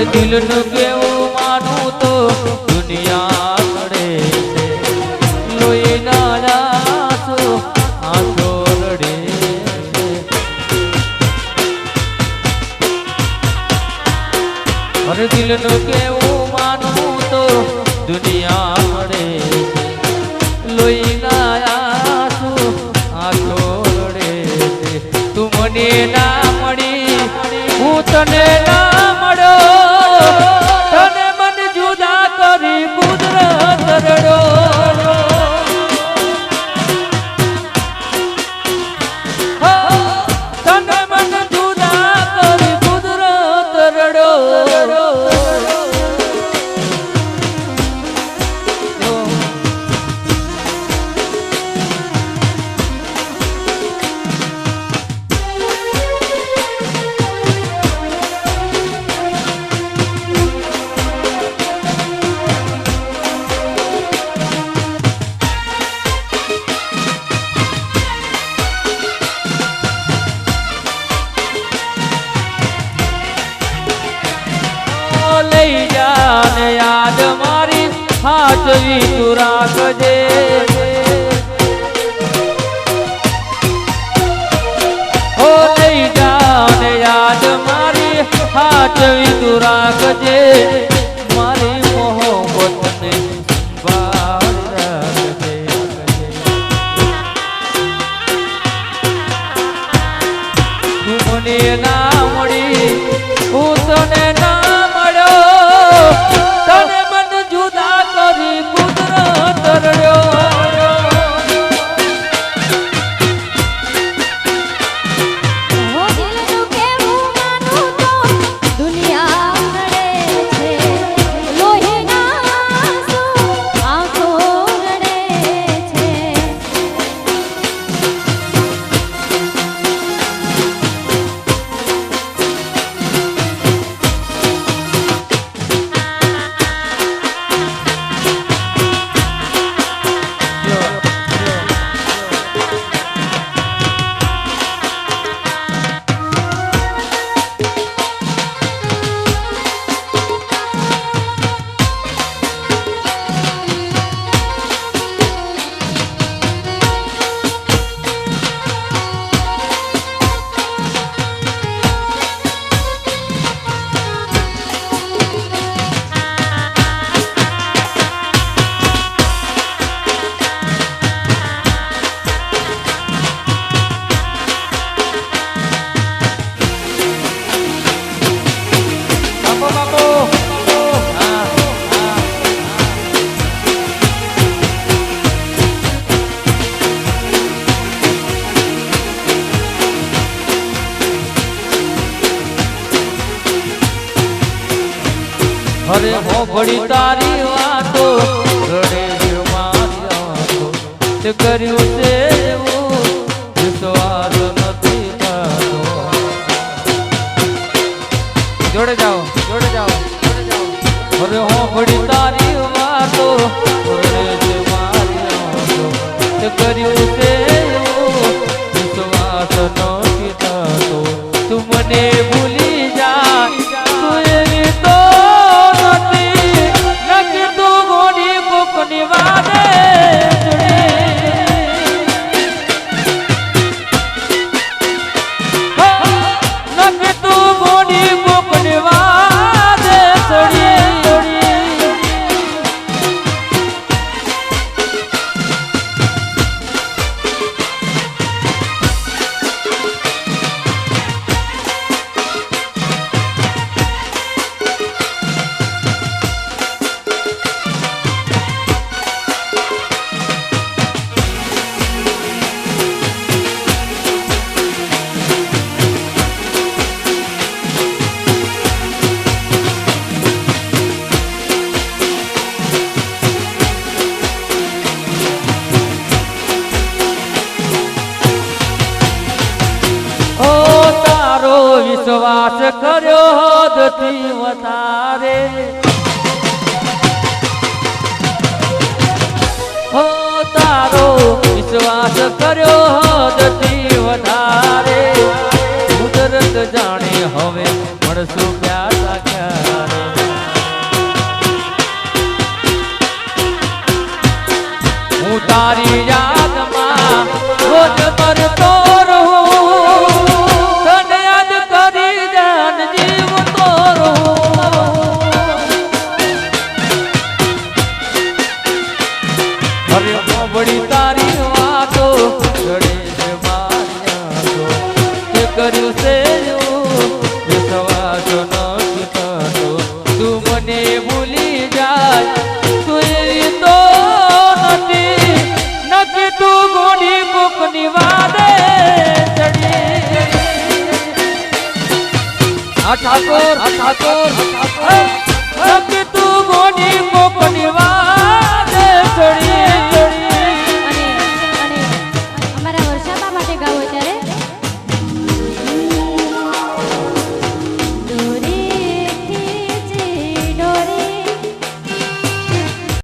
અરે દિલનું કેવું માનું તો દુનિયા રડે છે, લોહીના આંસુ આંખો રડે છે. અરે દિલનું કેવું માનું તો દુનિયા રડે છે, લોહીના આંસુ આંખો રડે છે. તું મને ના મળી હું તને ના મળ્યો, તને મન જુદા કરી કુદરત રડો. તને મન જુદા કરી કુદરત રડો. લઈ જાને યાદ મારી હાચવી તું રાખજે. ઓ લઈ જાને યાદ મારી હાચવી તું રાખજે. મારી મોહબ્બતને સંભાળ રાખજે. તું મને ના મળી હું તને ના મળ્યો, તને મન જુદા કરી કુદરત રડ્યો. દિલનું કેવું માનું તો દુનિયા રડે છે, લોહીના આંસુ આંખો રડે છે. અરે હોભળી તારી વાતો રડે છે મારી આંખો. તે કર્યું છે એવું વિશ્વાસ નથી થતો. જોડે જાઓ જોડે જાઓ જોડે જાઓ. અરે હોભળી તારી વાતો રડે છે મારી આંખો. તે કર્યું છે એવું વિશ્વાસ નથી થતો. તું મને ભૂલી જા, તું એવી તો વિશ્વાસ કર્યો હદથી વધારે. હો તારો વિશ્વાસ કર્યો હદથી વધારે. કુદરત જાણે હવે મળશું પ્યાસા ક્યારે. ઠાકોર નક્કી